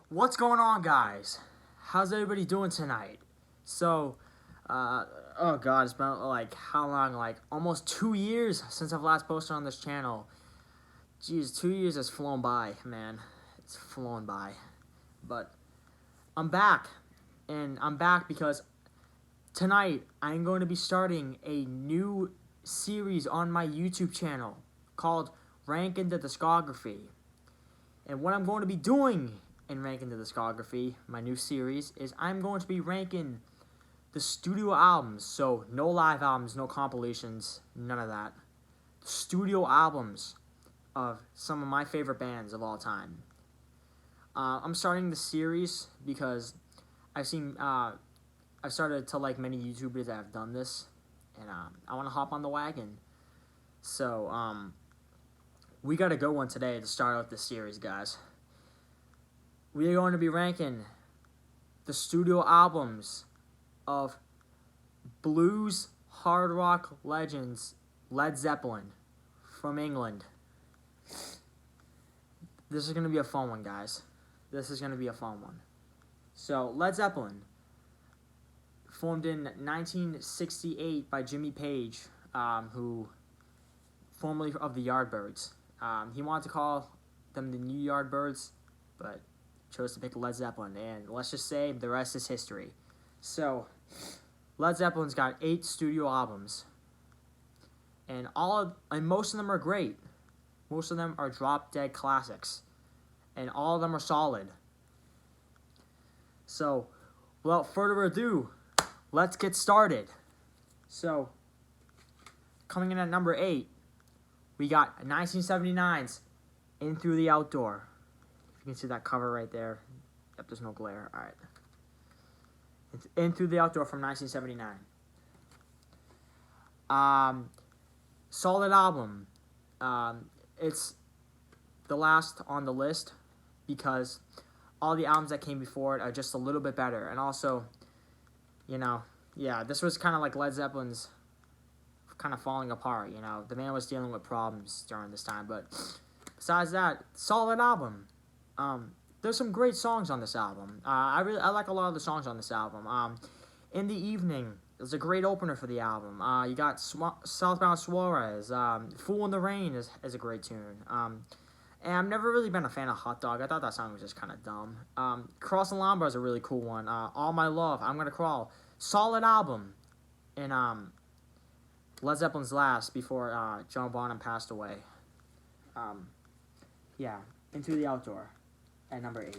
What's going on, guys? How's everybody doing tonight? So, oh god, it's been like how long? Like almost 2 years since I've last posted on this channel. Jeez, 2 years has flown by, man. It's flown by. But I'm back, and I'm back because tonight I'm going to be starting a new series on my YouTube channel called Ranking the Discography. And what I'm going to be doing in Ranking the Discography, my new series, is I'm going to be ranking the studio albums. So no live albums, no compilations, none of that. Studio albums of some of my favorite bands of all time. I'm starting the series because I've started to like many YouTubers that have done this, and I want to hop on the wagon. So we got a good one today to start out this series, guys. We are going to be ranking the studio albums of blues hard rock legends Led Zeppelin from England. This is going to be a fun one, guys. This is going to be a fun one. So, Led Zeppelin, formed in 1968 by Jimmy Page, who formerly of the Yardbirds. He wanted to call them the New Yardbirds, but chose to pick Led Zeppelin, and let's just say the rest is history. So, Led Zeppelin's got 8 studio albums, and most of them are great. Most of them are drop-dead classics, and all of them are solid. So, without further ado, let's get started. So, coming in at number 8, we got 1979's In Through the Outdoor. You can see that cover right there. Yep, there's no glare. All right. It's In Through the Outdoor from 1979. Solid album. It's the last on the list because all the albums that came before it are just a little bit better. And also, this was kind of like Led Zeppelin's kind of falling apart. The man was dealing with problems during this time. But besides that, solid album. There's some great songs on this album. I like a lot of the songs on this album. In the Evening is a great opener for the album. You got Southbound Suarez. Fool in the Rain is a great tune. And I've never really been a fan of Hot Dog. I thought that song was just kind of dumb. Cross the Lombard is a really cool one. All My Love, I'm Gonna Crawl. Solid album. And Led Zeppelin's last before John Bonham passed away. Into the Outdoor at number 8.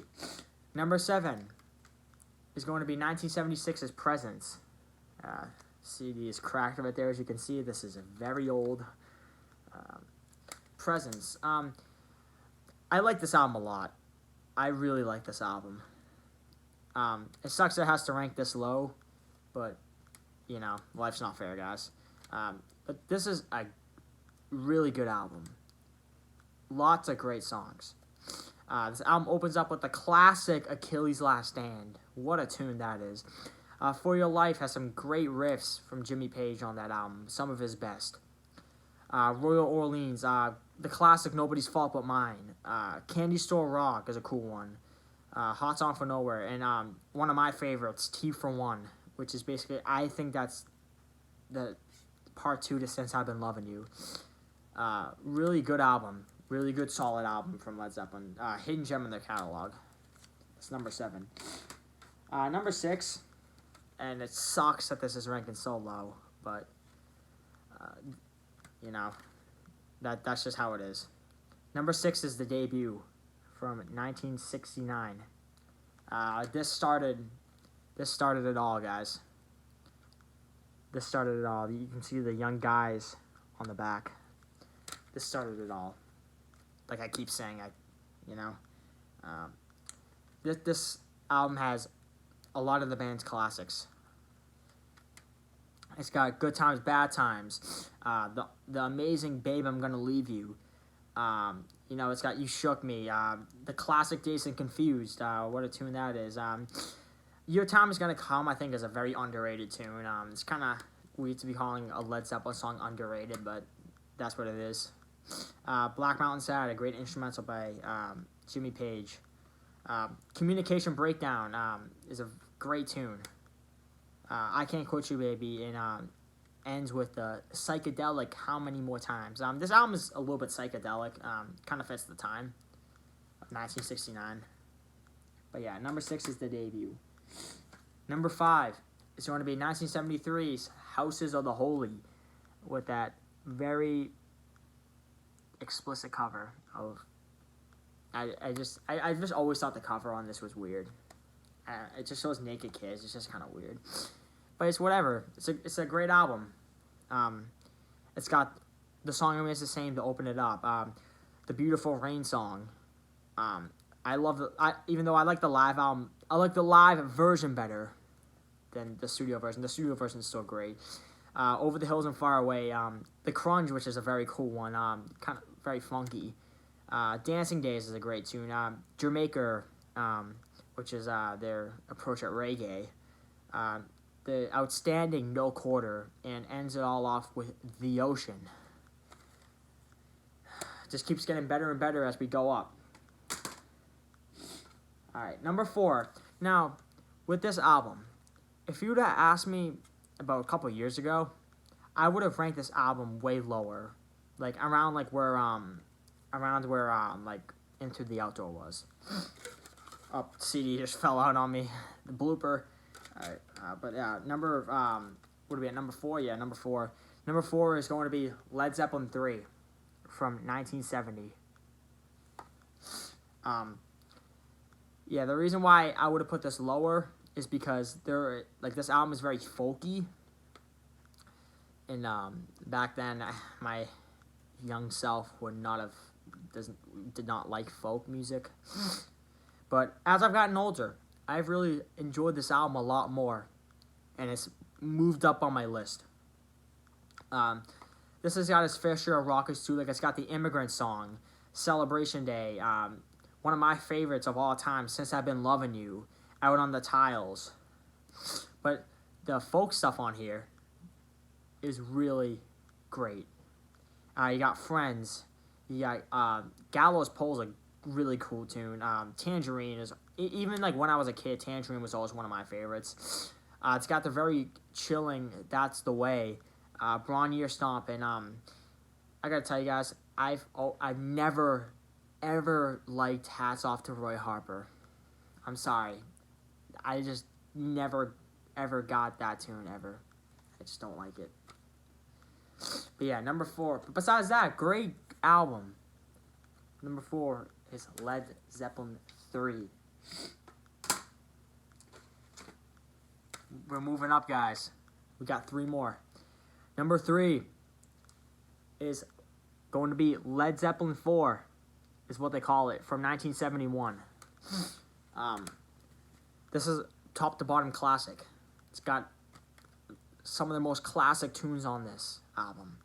Number 7 is going to be 1976's Presence. CD is cracked right there, as you can see. This is a very old Presence. I like this album a lot. I really like this album. It sucks that it has to rank this low, but life's not fair, guys. But this is a really good album. Lots of great songs. This album opens up with the classic Achilles' Last Stand. What a tune that is. For Your Life has some great riffs from Jimmy Page on that album, some of his best. Royal Orleans, the classic Nobody's Fault But Mine. Candy Store Rock is a cool one. Hot Song for Nowhere. And one of my favorites, T for One, which is basically, I think that's the part 2 to Since I've Been Loving You. Really good album. Really good, solid album from Led Zeppelin. Hidden gem in their catalog. It's number 7. Number 6, and it sucks that this is ranking so low, but, that's just how it is. Number 6 is the debut from 1969. This started it all, guys. This started it all. You can see the young guys on the back. This started it all. Like I keep saying, this album has a lot of the band's classics. It's got Good Times, Bad Times, the amazing Babe, I'm Gonna Leave You. It's got You Shook Me, the classic Dazed and Confused. What a tune that is. Your Time Is Gonna Come, I think, is a very underrated tune. It's kind of weird to be calling a Led Zeppelin song underrated, but that's what it is. Black Mountain Sad, a great instrumental by Jimmy Page. Communication Breakdown is a great tune. I Can't Quit You, Baby, and ends with the psychedelic How Many More Times. This album is a little bit psychedelic, kind of fits the time of 1969. But yeah, number 6 is the debut. Number 5 is going to be 1973's Houses of the Holy, with that very explicit cover of. I just always thought the cover on this was weird. It just shows naked kids. It's just kind of weird, but it's whatever. It's a great album. It's got the song remains the same to open it up. The Beautiful Rain song. I love even though I like the live album, I like the live version better than the studio version. The studio version is still great. Over the Hills and Far Away. The Crunge, which is a very cool one. Kind of very funky. Dancing Days is a great tune. Jamaica, which is their approach at reggae. The outstanding No Quarter, and ends it all off with The Ocean. Just keeps getting better and better as we go up. Alright, number 4. Now, with this album, if you would have asked me about a couple years ago, I would have ranked this album way lower. Like, around where Into the Outdoor was. Oh, CD just fell out on me. The blooper. Alright, but yeah, what are we at, number 4? Yeah, number 4. Number 4 is going to be Led Zeppelin 3 from 1970. Yeah, the reason why I would have put this lower is because this album is very folky. And back then, my young self did not like folk music. But as I've gotten older, I've really enjoyed this album a lot more, and it's moved up on my list. This has got its fair share of rockers too. Like, it's got the Immigrant Song, Celebration Day, one of my favorites of all time, Since I've Been Loving You, Out on the Tiles. But the folk stuff on here is really great. You got Friends. You got Gallows Pole's a really cool tune. Tangerine is, even like when I was a kid, Tangerine was always one of my favorites. It's got the very chilling That's the Way, Braun Year Stomp, and I gotta tell you guys, I've never ever liked Hats Off to Roy Harper. I'm sorry, I just never ever got that tune ever. I just don't like it. But yeah, number 4. But besides that, great album. Number 4 is Led Zeppelin 3. We're moving up, guys. We got 3 more. Number 3 is going to be Led Zeppelin 4, is what they call it, from 1971. This is top to bottom classic. It's got some of the most classic tunes on this album.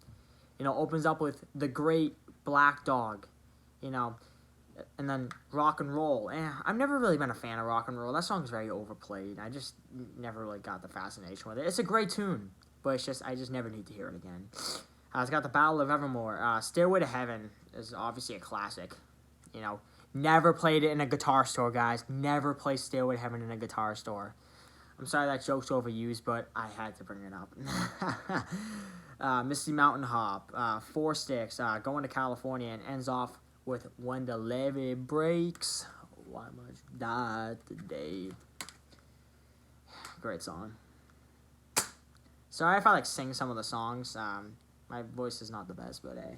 Opens up with The Great Black Dog, and then Rock and Roll. I've never really been a fan of Rock and Roll. That song's very overplayed. I just never really got the fascination with it. It's a great tune, but I just never need to hear it again. It's got the Battle of Evermore. Stairway to Heaven is obviously a classic. Never played it in a guitar store, guys. Never play Stairway to Heaven in a guitar store. I'm sorry that joke's overused, but I had to bring it up. Misty Mountain Hop, Four Sticks, Going to California, and ends off with When the Levee Breaks. Why must you die today? Great song. Sorry if I sing some of the songs. My voice is not the best, but hey,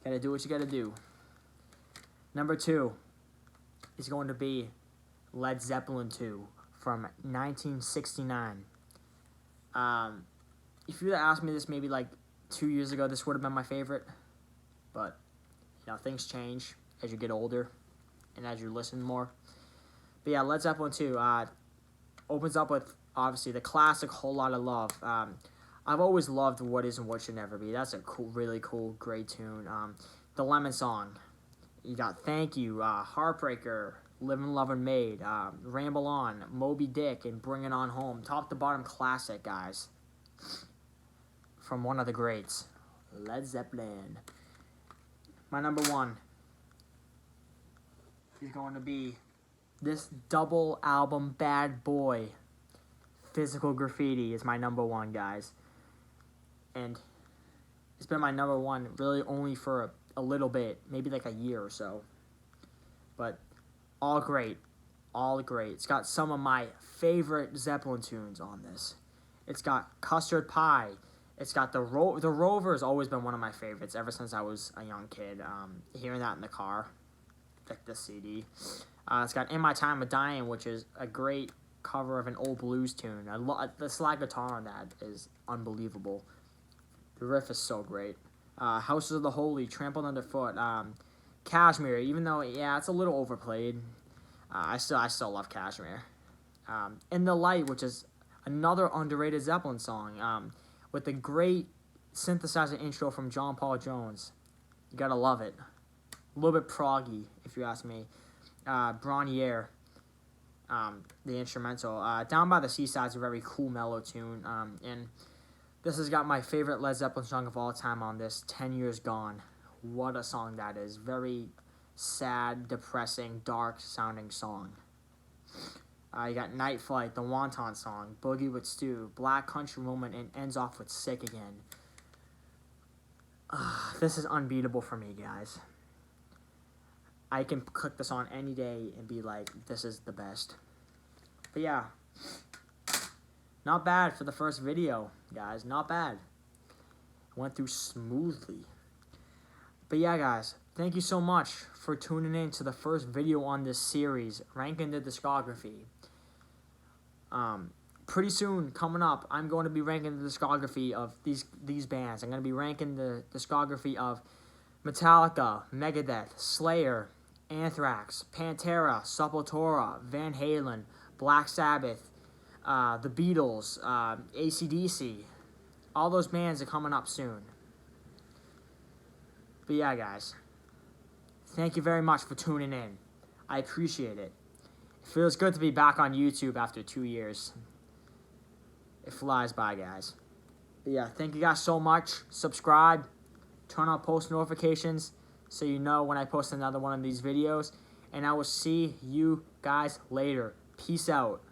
gotta do what you gotta do. Number 2 is going to be Led Zeppelin 2 from 1969. If you had asked me this maybe 2 years ago, this would have been my favorite. But, things change as you get older and as you listen more. But yeah, Led Zeppelin 2 opens up with, obviously, the classic Whole Lotta Love. I've always loved What Is and What Should Never Be. That's a cool, really cool, great tune. The Lemon Song. You got Thank You, Heartbreaker, Livin' Lovin' Made, Ramble On, Moby Dick, and Bring It On Home. Top to bottom classic, guys. From one of the greats, Led Zeppelin. My number 1 is going to be this double album Bad Boy. Physical Graffiti is my number one, guys. And it's been my number one really only for a little bit, maybe like a year or so. But all great. All great. It's got some of my favorite Zeppelin tunes on this. It's got Custard Pie. It's got the Rover has always been one of my favorites ever since I was a young kid. Hearing that in the car, like the CD. It's got In My Time of Dying, which is a great cover of an old blues tune. The slide guitar on that is unbelievable. The riff is so great. Houses of the Holy, Trampled Underfoot. Kashmir, even though it's a little overplayed, I still love Kashmir. In the Light, which is another underrated Zeppelin song, with the great synthesizer intro from John Paul Jones. You gotta love it. A little bit proggy, if you ask me. Bronier, the instrumental. Down by the Seaside is a very cool mellow tune. And this has got my favorite Led Zeppelin song of all time on this, 10 Years Gone. What a song that is. Very sad, depressing, dark sounding song. You got Night Flight, the Wonton song, Boogie with Stu, Black Country Woman, and ends off with Sick Again. This is unbeatable for me, guys. I can click this on any day and be like, this is the best. But yeah, not bad for the first video, guys. Not bad. Went through smoothly. But yeah, guys, thank you so much for tuning in to the first video on this series, Ranking the Discography. Pretty soon, coming up, I'm going to be ranking the discography of these bands. I'm going to be ranking the discography of Metallica, Megadeth, Slayer, Anthrax, Pantera, Sepultura, Van Halen, Black Sabbath, the Beatles, AC/DC. All those bands are coming up soon. But yeah, guys, thank you very much for tuning in. I appreciate it. It feels good to be back on YouTube after 2 years. It flies by, guys. But yeah, thank you guys so much. Subscribe, turn on post notifications so you know when I post another one of these videos. And I will see you guys later. Peace out.